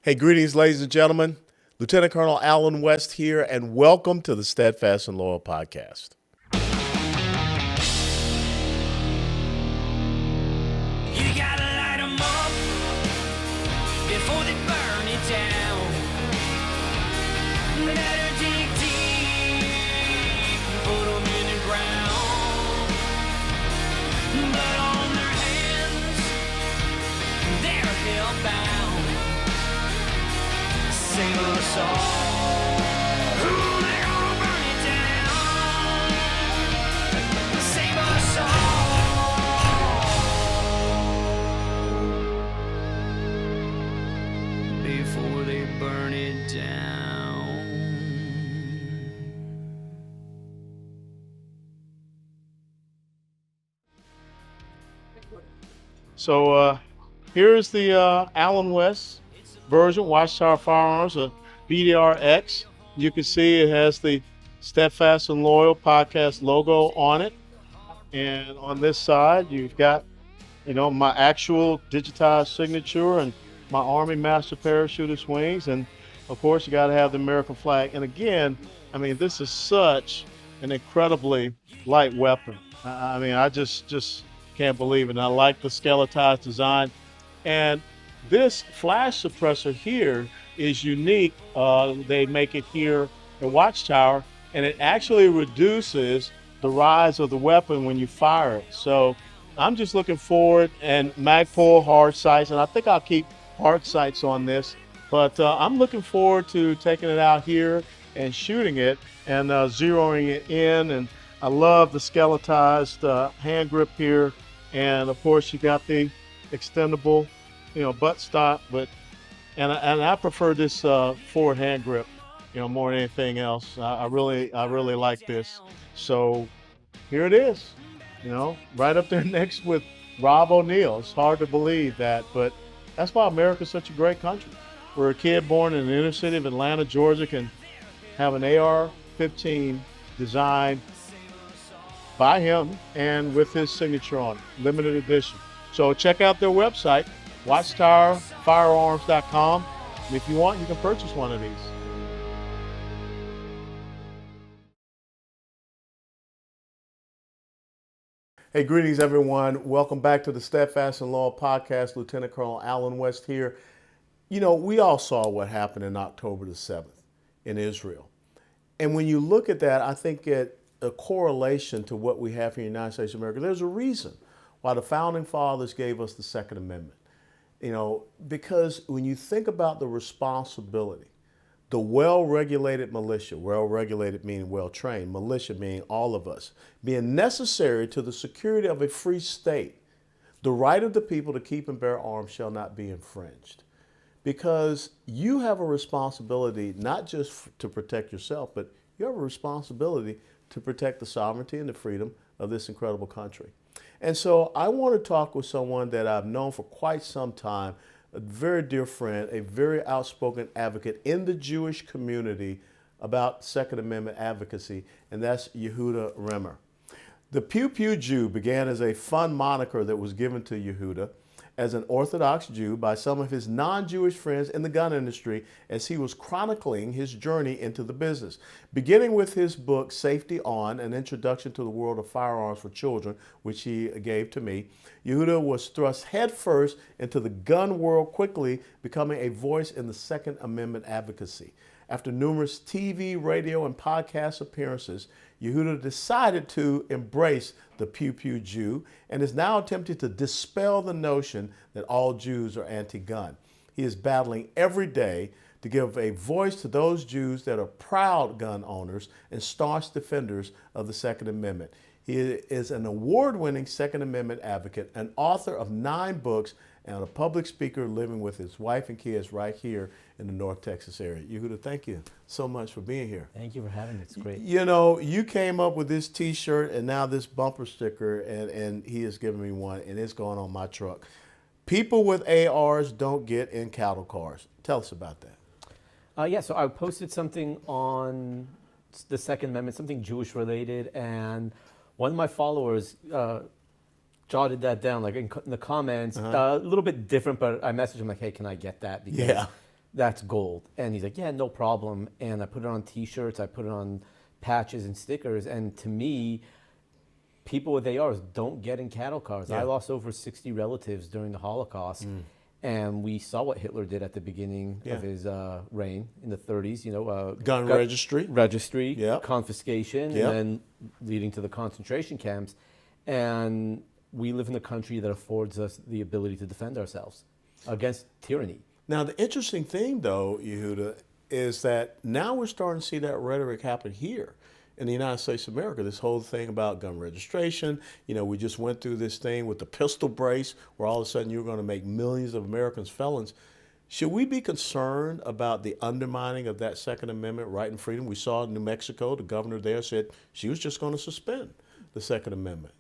Hey, greetings, ladies and gentlemen. Lieutenant Colonel Alan West here, and welcome to the Steadfast and Loyal podcast. You gotta light 'em up before they burn it down. Better dig deep, put 'em in the ground. Blood on their hands, they're hellbound. Save us all. Ooh, they're gonna burn it down. Save us all before they burn it down. So here's the Alan West version, Watchtower Firearms, a BDRX. You can see it has the Steadfast and Loyal podcast logo on it. And on this side, you've got, my actual digitized signature and my Army Master Parachutist wings. And of course, you got to have the American flag. And again, this is such an incredibly light weapon. I just can't believe it. And I like the skeletized design. And this flash suppressor here is unique. They make it here in Watchtower, and it actually reduces the rise of the weapon when you fire it. So I'm just looking forward, and Magpul hard sights, and I think I'll keep hard sights on this, but I'm looking forward to taking it out here and shooting it and zeroing it in. And I love the skeletized hand grip here. And of course you got the extendable butt stop, and I prefer this forward hand grip, more than anything else. I really like this. So here it is, right up there next with Rob O'Neill. It's hard to believe that, but that's why America's such a great country. Where a kid born in the inner city of Atlanta, Georgia, can have an AR-15 designed by him and with his signature on it, limited edition. So check out their website, watchtowerfirearms.com. And if you want, you can purchase one of these. Hey, greetings, everyone. Welcome back to the Steadfast and Loyal podcast. Lieutenant Colonel Alan West here. We all saw what happened in October the 7th in Israel. And when you look at that, I think it a correlation to what we have here in the United States of America. There's a reason why the founding fathers gave us the Second Amendment. Because when you think about the responsibility, the well-regulated militia, well-regulated meaning well-trained, militia meaning all of us, being necessary to the security of a free state, the right of the people to keep and bear arms shall not be infringed. Because you have a responsibility not just to protect yourself, but you have a responsibility to protect the sovereignty and the freedom of this incredible country. And so I want to talk with someone that I've known for quite some time, a very dear friend, a very outspoken advocate in the Jewish community about Second Amendment advocacy, and that's Yehuda Remer. The Pew Pew Jew began as a fun moniker that was given to Yehuda as an Orthodox Jew by some of his non-Jewish friends in the gun industry as he was chronicling his journey into the business. Beginning with his book, Safety On, An Introduction to the World of Firearms for Children, which he gave to me, Yehuda was thrust headfirst into the gun world, quickly becoming a voice in the Second Amendment advocacy. After numerous TV, radio, and podcast appearances, Yehuda decided to embrace the Pew Pew Jew and is now attempting to dispel the notion that all Jews are anti-gun. He is battling every day to give a voice to those Jews that are proud gun owners and staunch defenders of the Second Amendment. He is an award-winning Second Amendment advocate, an author of 9 books, and a public speaker living with his wife and kids right here in the North Texas area. Yehuda, thank you so much for being here. Thank you for having me. It's great. You came up with this T-shirt and now this bumper sticker, and he has given me one, and it's going on my truck. People with ARs don't get in cattle cars. Tell us about that. So I posted something on the Second Amendment, something Jewish related, and one of my followers jotted that down, like in the comments. A little bit different, but I messaged him like, "Hey, can I get that?" Because that's gold. And he's like, yeah, no problem. And I put it on T-shirts, I put it on patches and stickers. And to me, people with ARs don't get in cattle cars. Yeah. I lost over 60 relatives during the Holocaust. And we saw what Hitler did at the beginning of his reign in the 30s, Gun registry. Yep. Confiscation, Yep. and then leading to the concentration camps. And we live in a country that affords us the ability to defend ourselves against tyranny. Now, the interesting thing, though, Yehuda, is that now we're starting to see that rhetoric happen here in the United States of America. This whole thing about gun registration. We just went through this thing with the pistol brace, where all of a sudden you're going to make millions of Americans felons. Should we be concerned about the undermining of that Second Amendment right and freedom? We saw in New Mexico, the governor there said she was just going to suspend the Second Amendment.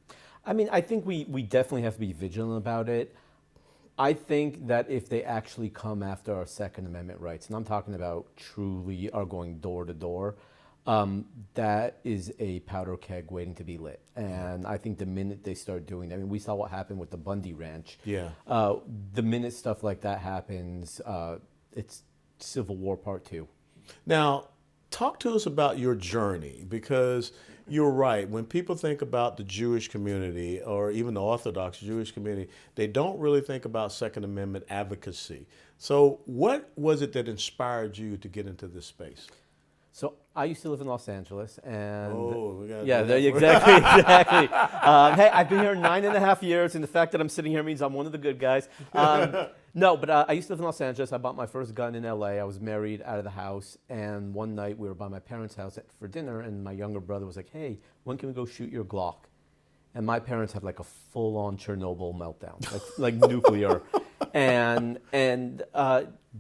I mean, I think we definitely have to be vigilant about it. I think that if they actually come after our Second Amendment rights, and I'm talking about truly are going door to door, that is a powder keg waiting to be lit. And I think the minute they start doing that, I mean, we saw what happened with the Bundy Ranch. Yeah. The minute stuff like that happens, it's Civil War Part 2. Now, talk to us about your journey, because you're right. When people think about the Jewish community, or even the Orthodox Jewish community, they don't really think about Second Amendment advocacy. So what was it that inspired you to get into this space? So I used to live in Los Angeles, and we got exactly. Hey, I've been here 9.5 years, and the fact that I'm sitting here means I'm one of the good guys. No, but I used to live in Los Angeles. I bought my first gun in LA. I was married out of the house, and one night we were by my parents' house for dinner, and my younger brother was like, "Hey, when can we go shoot your Glock?" And my parents had like a full-on Chernobyl meltdown, like nuclear, and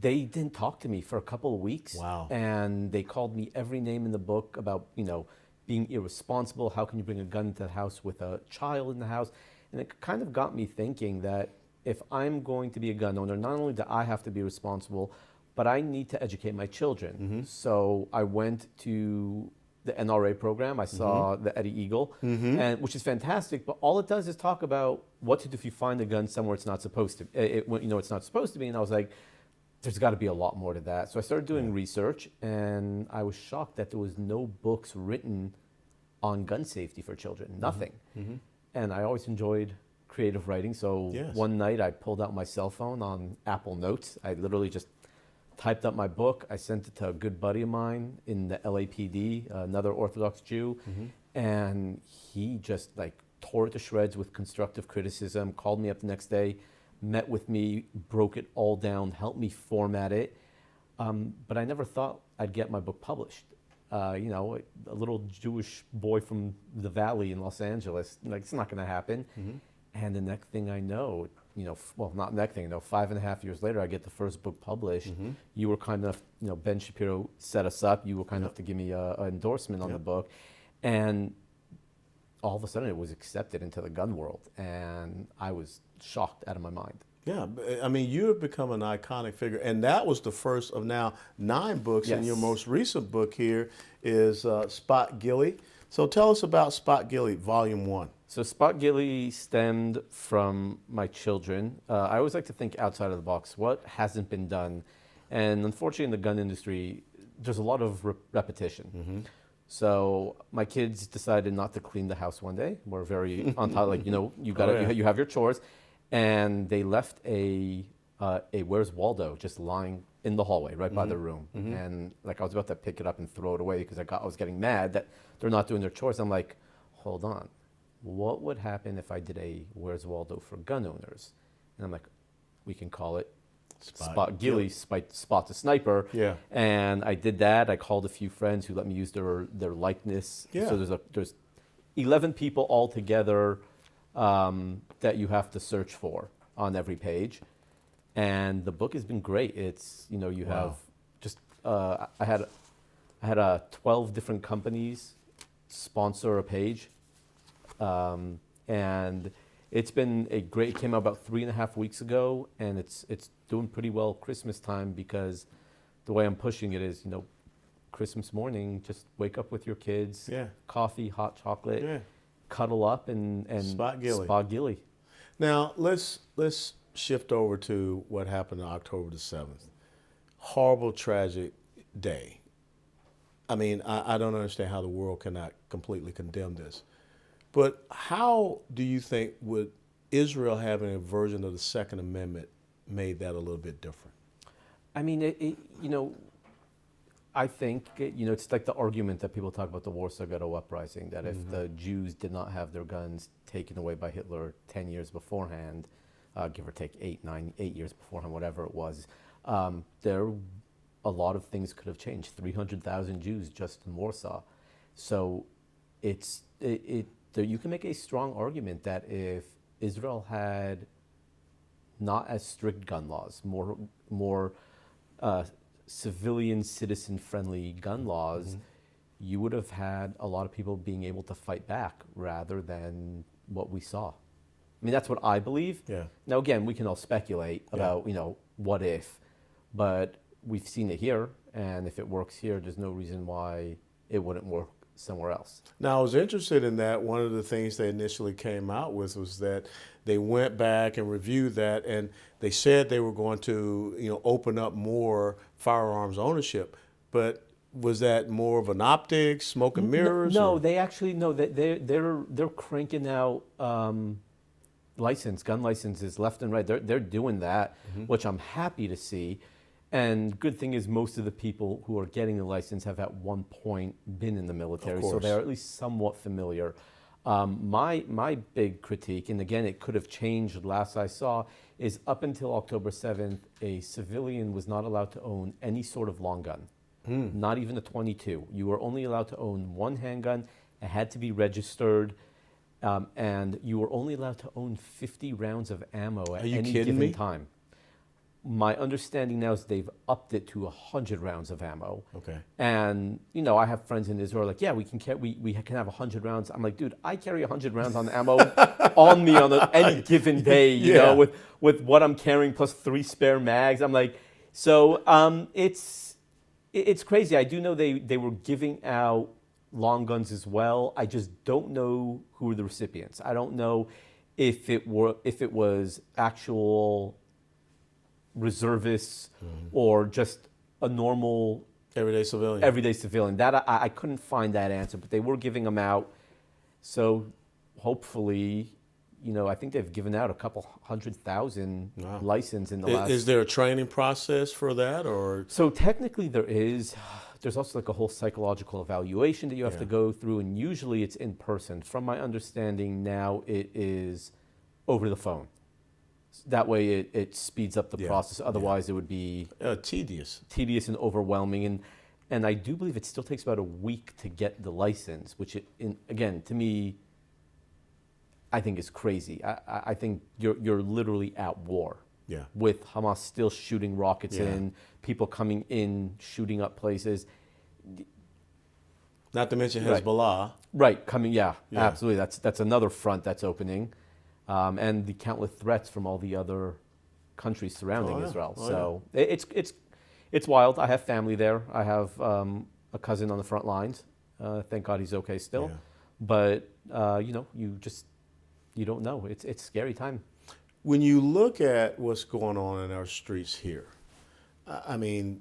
they didn't talk to me for a couple of weeks. Wow. And they called me every name in the book about, being irresponsible. How can you bring a gun into the house with a child in the house? And it kind of got me thinking that if I'm going to be a gun owner, not only do I have to be responsible, but I need to educate my children. Mm-hmm. So I went to the NRA program. I saw the Eddie Eagle, and which is fantastic. But all it does is talk about what to do if you find a gun somewhere it's not supposed to. It's not supposed to be. And I was like, there's got to be a lot more to that. So I started doing research, and I was shocked that there was no books written on gun safety for children. Nothing. And I always enjoyed creative writing. So one night I pulled out my cell phone on Apple Notes. I literally just typed up my book. I sent it to a good buddy of mine in the LAPD, another Orthodox Jew, and he just tore it to shreds with constructive criticism, called me up the next day, met with me, broke it all down, helped me format it. But I never thought I'd get my book published. A little Jewish boy from the Valley in Los Angeles, it's not going to happen. And the next thing I know, not next thing, 5.5 years later, I get the first book published. You were kind enough, Ben Shapiro set us up. You were kind enough to give me an endorsement on the book. And all of a sudden it was accepted into the gun world. And I was shocked out of my mind. Yeah, I mean, you have become an iconic figure, and that was the first of now 9 books, and your most recent book here is Spot Gilly. So tell us about Spot Gilly, Volume 1. So Spot Gilly stemmed from my children. I always like to think outside of the box. What hasn't been done? And unfortunately in the gun industry, there's a lot of repetition. So my kids decided not to clean the house one day. We're very on top, you have your chores. And they left a Where's Waldo just lying in the hallway right by their room. And I was about to pick it up and throw it away because I was getting mad that they're not doing their chores. I'm like, hold on. What would happen if I did a Where's Waldo for gun owners? And I'm like, we can call it Spot Gilly, Spot the Sniper. Yeah. And I did that. I called a few friends who let me use their likeness. Yeah. So there's 11 people all together that you have to search for on every page. And the book has been great. It's, you have just, I had 12 different companies sponsor a page. And it's been it came out about 3.5 weeks ago, and it's doing pretty well Christmas time, because the way I'm pushing it is, Christmas morning, just wake up with your kids, coffee, hot chocolate, cuddle up and Spot Gilly. Spot Gilly. Now let's shift over to what happened on October the 7th. horrible, tragic day. I mean, I don't understand how the world cannot completely condemn this. But how do you think would Israel having a version of the Second Amendment made that a little bit different? I mean, I think, it's like the argument that people talk about the Warsaw Ghetto Uprising, that if the Jews did not have their guns taken away by Hitler 10 years beforehand, give or take 8 years beforehand, whatever it was, a lot of things could have changed. 300,000 Jews just in Warsaw. So you can make a strong argument that if Israel had not as strict gun laws, more civilian, citizen-friendly gun laws, you would have had a lot of people being able to fight back rather than what we saw. I mean, that's what I believe. Yeah. Now, again, we can all speculate about, what if, but we've seen it here, and if it works here, there's no reason why it wouldn't work somewhere else. Now, I was interested in that. One of the things they initially came out with was that they went back and reviewed that, and they said they were going to, open up more firearms ownership. But was that more of an optics, smoke and mirrors? No, they actually they're cranking out gun licenses left and right. They're doing that, which I'm happy to see. And good thing is most of the people who are getting the license have at one point been in the military, so they're at least somewhat familiar. My big critique, and again, it could have changed last I saw, is up until October 7th, a civilian was not allowed to own any sort of long gun, not even a .22. You were only allowed to own one handgun. It had to be registered, and you were only allowed to own 50 rounds of ammo at any given time. My understanding now is they've upped it to 100 rounds of ammo. Okay. And I have friends in Israel like, yeah, we can have 100 rounds. I'm like, dude, I carry 100 rounds on ammo on me on any given day. You know, with what I'm carrying plus 3 spare mags. I'm like, so it's crazy. I do know they were giving out long guns as well. I just don't know who were the recipients. I don't know if it was actual reservists or just a normal everyday civilian. That I couldn't find that answer, but they were giving them out. So hopefully, I think they've given out a couple 100,000 license in the last. Is there a training process for that, or? So technically there is. There's also like a whole psychological evaluation that you have to go through, and usually it's in person. From my understanding now, it is over the phone. That way it speeds up the process. Otherwise, it would be tedious and overwhelming. And I do believe it still takes about a week to get the license, which, again, to me, I think is crazy. I think you're literally at war. Yeah. With Hamas still shooting rockets in, people coming in, shooting up places. Not to mention Hezbollah. Right, coming, absolutely. That's another front that's opening. And the countless threats from all the other countries surrounding Israel. It's wild. I have family there. I have a cousin on the front lines. Thank God he's okay still. Yeah. But you don't know. It's a scary time. When you look at what's going on in our streets here, I mean,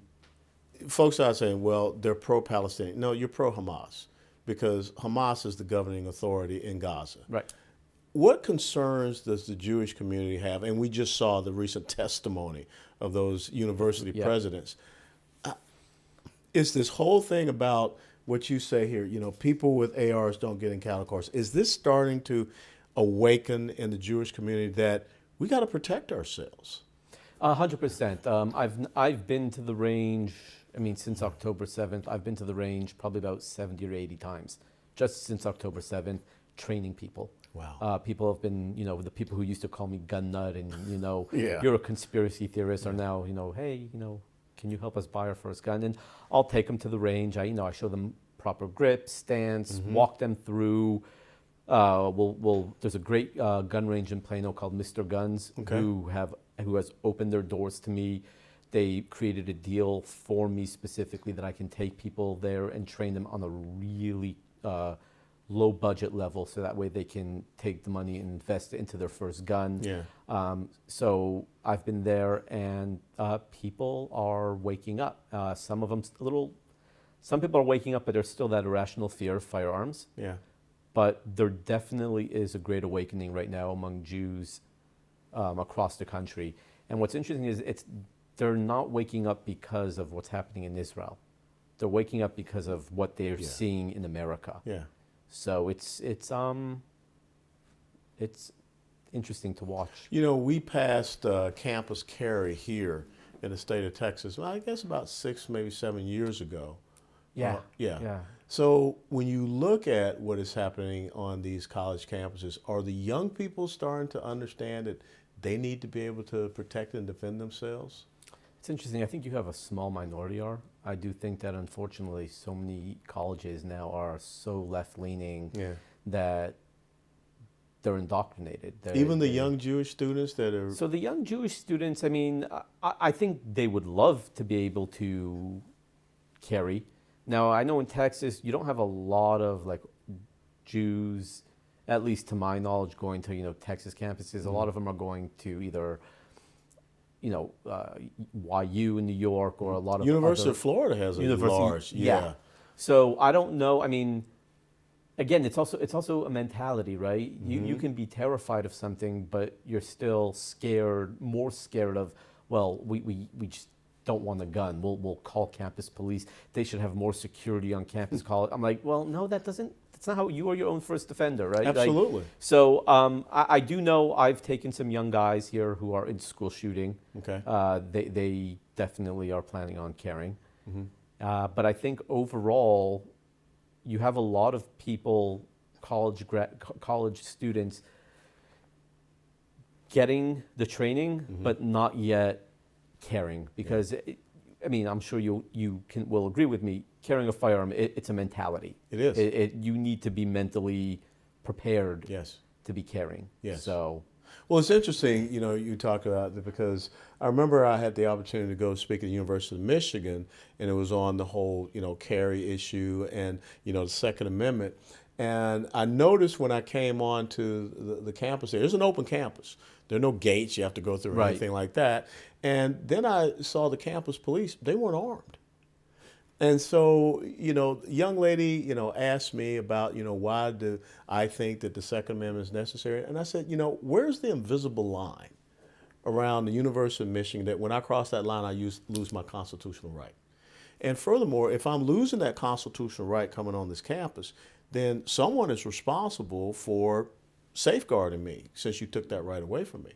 folks are saying, well, they're pro-Palestinian. No, you're pro-Hamas because Hamas is the governing authority in Gaza. Right. What concerns does the Jewish community have? And we just saw the recent testimony of those university presidents. Is this whole thing about what you say here, people with ARs don't get in cattle cars, is this starting to awaken in the Jewish community that we got to protect ourselves? 100%. I've been to the range, since October 7th, I've been to the range probably about 70 or 80 times, just since October 7th, training people. Wow. People have been, the people who used to call me gun nut and, you're a conspiracy theorist are now, hey, can you help us buy our first gun? And I'll take them to the range. I show them proper grip, stance, walk them through. There's a great gun range in Plano called Mr. Guns who has opened their doors to me. They created a deal for me specifically that I can take people there and train them on a really low budget level, so that way they can take the money and invest it into their first gun. Yeah. So I've been there, and people are waking up. Some of them some people are waking up, but there's still that irrational fear of firearms. Yeah. But there definitely is a great awakening right now among Jews across the country. And what's interesting is they're not waking up because of what's happening in Israel. They're waking up because of what they're seeing in America. Yeah. So it's interesting to watch. You know, we passed campus carry here in the state of Texas, well, I guess about 6, maybe 7 years ago. Yeah. Yeah. So when you look at what is happening on these college campuses, are the young people starting to understand that they need to be able to protect and defend themselves? It's interesting. I think you have a small minority are. I do think that unfortunately so many colleges now are so left-leaning that they're indoctrinated. Even the young Jewish students that are... So the young Jewish students, I mean, I think they would love to be able to carry. Now, I know in Texas, you don't have a lot of like Jews, at least to my knowledge, going to, Texas campuses. A lot of them are going to either, YU in New York, or a lot of University of Florida has a large, yeah. So I don't know. I mean, again, it's also a mentality, right? You can be terrified of something, but you're still more scared of, well, we just don't want a gun. We'll call campus police. They should have more security on campus. Call it. I'm like, well, no, that's not how you are your own first defender, right? Absolutely. Like, so I do know I've taken some young guys here who are in school shooting. Okay. They definitely are planning on carrying. But I think overall, you have a lot of people, college students, getting the training, but not yet carrying, because I'm sure you will agree with me. Carrying a firearm, it's a mentality. It is. You need to be mentally prepared. Yes. To be carrying. Yes. So. Well, it's interesting, you talk about it, because I remember I had the opportunity to go speak at the University of Michigan, and it was on the whole, carry issue and, the Second Amendment. And I noticed when I came on to the campus there's an open campus. There are no gates you have to go through or anything like that. And then I saw the campus police. They weren't armed. And so, young lady, asked me about, why do I think that the Second Amendment is necessary? And I said, where's the invisible line around the University of Michigan that when I cross that line, I lose my constitutional right? And furthermore, if I'm losing that constitutional right coming on this campus, then someone is responsible for safeguarding me since you took that right away from me.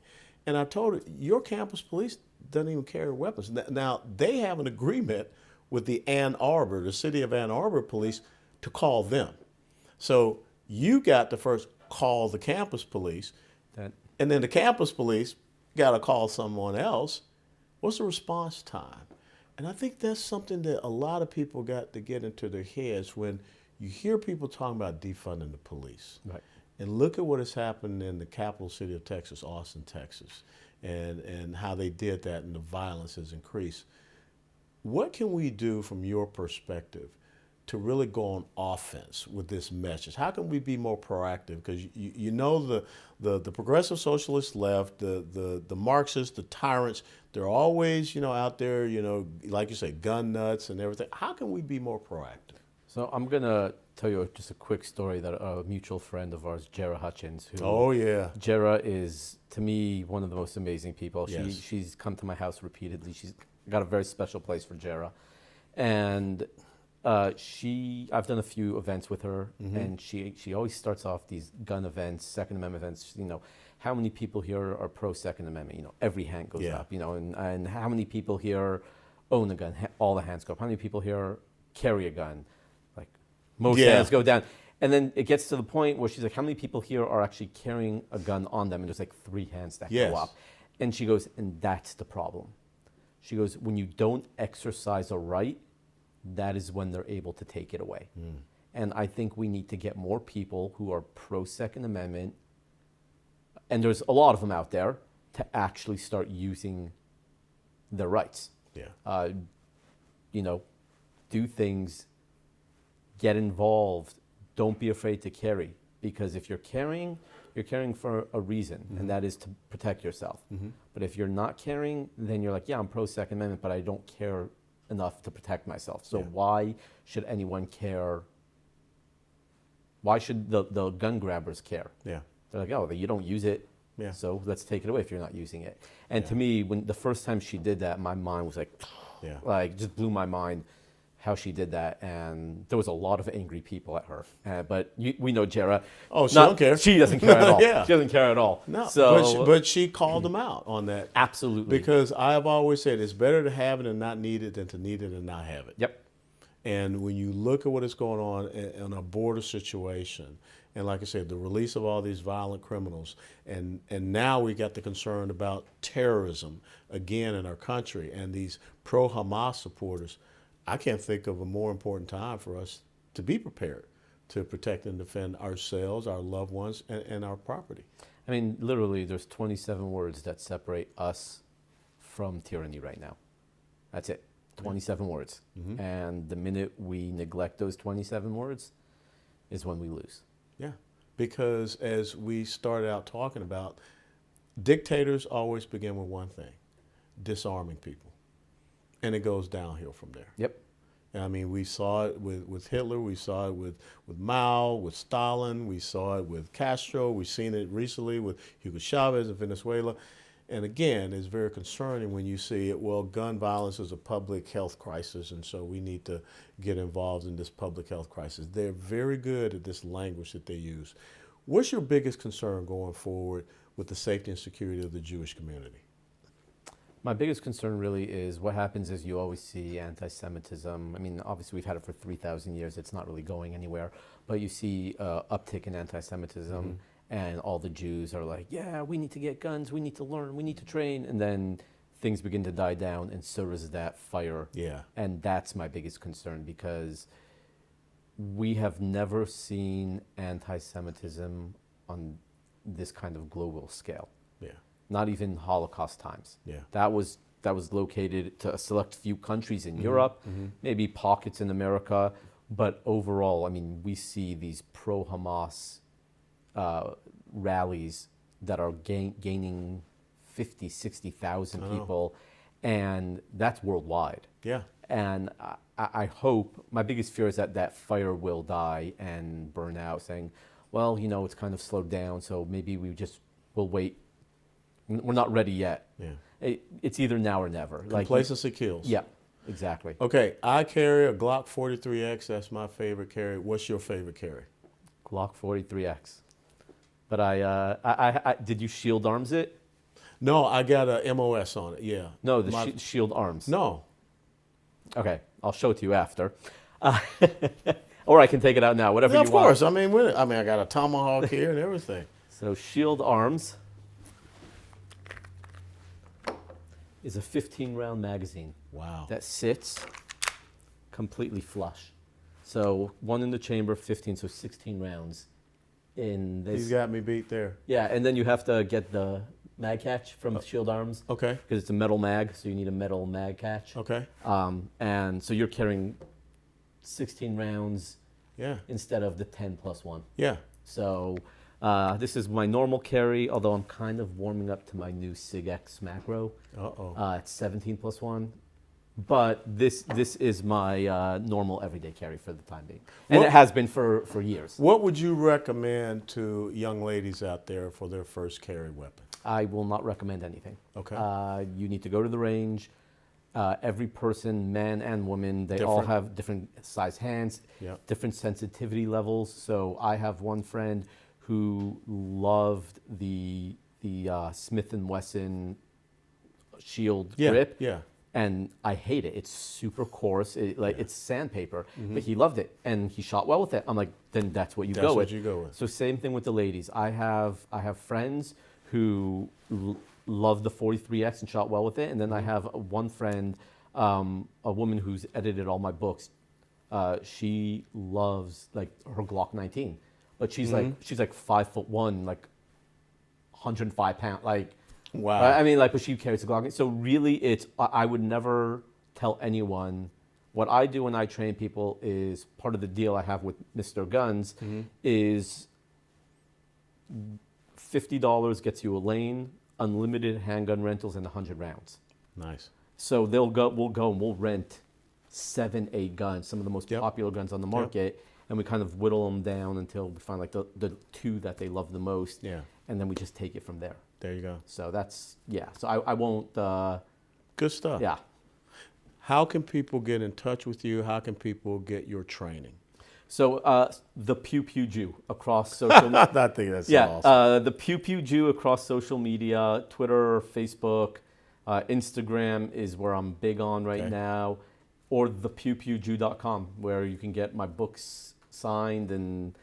And I told her, your campus police doesn't even carry weapons. Now, they have an agreement with the the city of Ann Arbor police, to call them. So you got to first call the campus police, and then the campus police got to call someone else. What's the response time? And I think that's something that a lot of people got to get into their heads when you hear people talking about defunding the police. Right. And look at what has happened in the capital city of Texas, Austin, Texas, and how they did that, and the violence has increased. What can we do from your perspective to really go on offense with this message? How can we be more proactive? Because the progressive socialist left, the Marxists, the tyrants, they're always out there, like you say, gun nuts and everything. How can we be more proactive? So I'm gonna tell you just a quick story that a mutual friend of ours, Jera Hutchins, who Jera is, to me, one of the most amazing people. Yes. She's come to my house repeatedly. She's got a very special place for Jera, and I've done a few events with her, and she always starts off these gun events, Second Amendment events. How many people here are pro Second Amendment? Every hand goes up. And how many people here own a gun? All the hands go up. How many people here carry a gun? Like most hands go down. And then it gets to the point where she's like, how many people here are actually carrying a gun on them? And there's like 3 hands that go up. And she goes, and that's the problem. She goes, when you don't exercise a right, that is when they're able to take it away. And I think we need to get more people who are pro-Second Amendment, and there's a lot of them out there, to actually start using their rights. Do things, get involved, don't be afraid to carry, because if you're carrying for a reason, and that is to protect yourself. But if you're not carrying, then you're like, yeah, I'm pro Second Amendment, but I don't care enough to protect myself. So why should anyone care? Why should the gun grabbers care? Yeah. They're like, oh, you don't use it, so let's take it away if you're not using it. And to me, when the first time she did that, my mind was like, just blew my mind how she did that. And there was a lot of angry people at her. But we know Jera. Oh, she don't care. She doesn't care at all. Yeah. She doesn't care at all. No, so, but she called them out on that. Absolutely. Because I've always said it's better to have it and not need it than to need it and not have it. Yep. And when you look at what is going on in a border situation, and like I said, the release of all these violent criminals, and now we got the concern about terrorism again in our country and these pro-Hamas supporters, I can't think of a more important time for us to be prepared to protect and defend ourselves, our loved ones, and our property. I mean, literally, there's 27 words that separate us from tyranny right now. That's it. 27 words. And the minute we neglect those 27 words is when we lose. Yeah, because as we started out talking about, dictators always begin with one thing, disarming people. And it goes downhill from there. Yep. I mean, we saw it with Hitler, we saw it with Mao, with Stalin, we saw it with Castro, we've seen it recently with Hugo Chavez in Venezuela. And again, it's very concerning when you see it, well, gun violence is a public health crisis, and so we need to get involved in this public health crisis. They're very good at this language that they use. What's your biggest concern going forward with the safety and security of the Jewish community? My biggest concern really is what happens is you always see anti-Semitism. I mean, obviously we've had it for 3,000 years. It's not really going anywhere. But you see uptick in anti-Semitism, and all the Jews are like, yeah, we need to get guns, we need to learn, we need to train. And then things begin to die down, and so does that fire. Yeah. And that's my biggest concern, because we have never seen anti-Semitism on this kind of global scale. Yeah. Not even Holocaust times. Yeah. That was located to a select few countries in Europe, maybe pockets in America, but overall, I mean, we see these pro-Hamas rallies that are gaining 50, 60,000 people, and that's worldwide. Yeah. And I hope, my biggest fear is that fire will die and burn out, saying, well, you know, it's kind of slowed down, so maybe we'll wait. We're not ready yet. Yeah. It's either now or never. Complacency kills. Yeah, exactly. Okay, I carry a Glock 43X. That's my favorite carry. What's your favorite carry? Glock 43X. But I did you shield arms it? No, I got a MOS on it. Yeah. No, shield arms. No. Okay, I'll show it to you after. Or I can take it out now, whatever Yeah, you of want. course. I mean, I got a tomahawk here and everything. So shield arms is a 15-round magazine. Wow. That sits completely flush. So one in the chamber, 15, so 16 rounds. In this. He's got me beat there. Yeah, and then you have to get the mag catch from Shield Arms. Okay. Because it's a metal mag, so you need a metal mag catch. Okay. And so you're carrying 16 rounds Yeah. instead of the 10 plus 1. Yeah. So this is my normal carry, although I'm kind of warming up to my new SIG-X macro. It's 17 plus 1. But this is my normal everyday carry for the time being. And it has been for years. What would you recommend to young ladies out there for their first carry weapon? I will not recommend anything. Okay. You need to go to the range. Every person, man and woman, they all have different size hands, different sensitivity levels. So I have one friend who loved the Smith & Wesson shield grip. Yeah. And I hate it. It's super coarse. It's sandpaper. But he loved it, and he shot well with it. I'm like, then that's what you go with. That's what you go with. So same thing with the ladies. I have friends who love the 43X and shot well with it, and then I have one friend, a woman who's edited all my books. She loves like her Glock 19, but she's like 5'1", like 105 pounds, like. Wow. I mean, but she carries a Glock. So really, I would never tell anyone what I do when I train people is part of the deal I have with Mr. Guns is $50 gets you a lane, unlimited handgun rentals, and 100 rounds. Nice. So we'll go and we'll rent 7, 8 guns, some of the most popular guns on the market, and we kind of whittle them down until we find like the 2 that they love the most. Yeah. And then we just take it from there. There you go. So that's, so I won't. Good stuff. Yeah. How can people get in touch with you? How can people get your training? So the Pew Pew Jew across social media. I think that's awesome. The Pew Pew Jew across social media, Twitter, Facebook, Instagram is where I'm big on right now, or thepewpewjew.com, where you can get my books signed and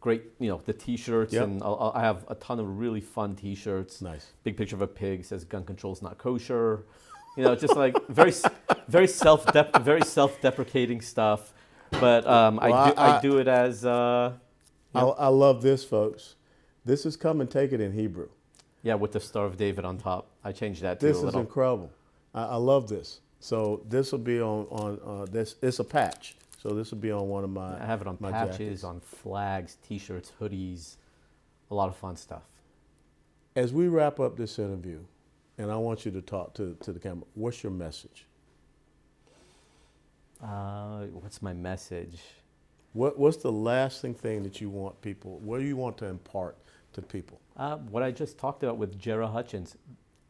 great, the T-shirts, and I have a ton of really fun T-shirts. Nice. Big picture of a pig, says "Gun control's not kosher." Just like very self-deprecating stuff. But I do it as. I love this, folks. This is "Come and Take It" in Hebrew. Yeah, with the Star of David on top. I changed that too. This is incredible. I love this. So this will be on this. It's a patch. So this will be on one of my. I have it on patches, jackets. On flags, T-shirts, hoodies, a lot of fun stuff. As we wrap up this interview, and I want you to talk to the camera. What's your message? What's my message? What's the lasting thing that you want people? What do you want to impart to people? What I just talked about with Jera Hutchins.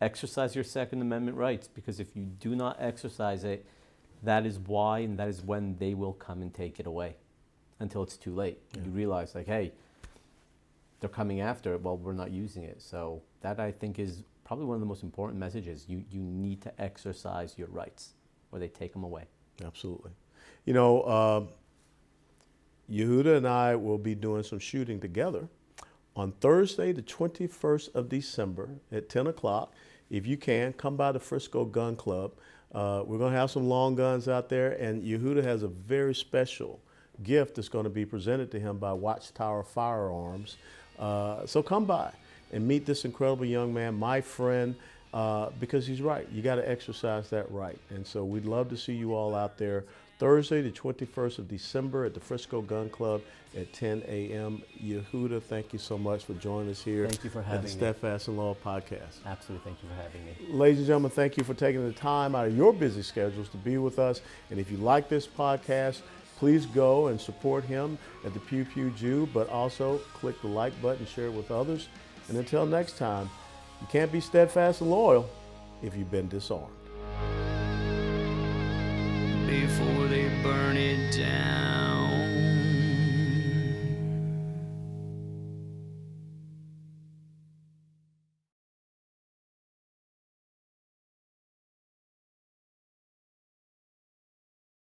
Exercise your Second Amendment rights, because if you do not exercise it, that is why and that is when they will come and take it away until it's too late. You realize, like, hey, they're coming after it. Well, we're not using it. So that, I think, is probably one of the most important messages. You need to exercise your rights or they take them away. Absolutely. Yehuda and I will be doing some shooting together on Thursday, the 21st of December at 10 o'clock. If you can, come by the Frisco Gun Club. We're going to have some long guns out there, and Yehuda has a very special gift that's going to be presented to him by Watchtower Firearms. So come by and meet this incredible young man, my friend, because he's right. You got to exercise that right. And so we'd love to see you all out there Thursday, the 21st of December at the Frisco Gun Club at 10 a.m. Yehuda, thank you so much for joining us here. Thank you for having me. At the Steadfast and Law Podcast. Absolutely, thank you for having me. Ladies and gentlemen, thank you for taking the time out of your busy schedules to be with us. And if you like this podcast, please go and support him at the Pew Pew Jew, but also click the like button, share it with others. And until next time, you can't be steadfast and loyal if you've been disarmed. Before they burn it down.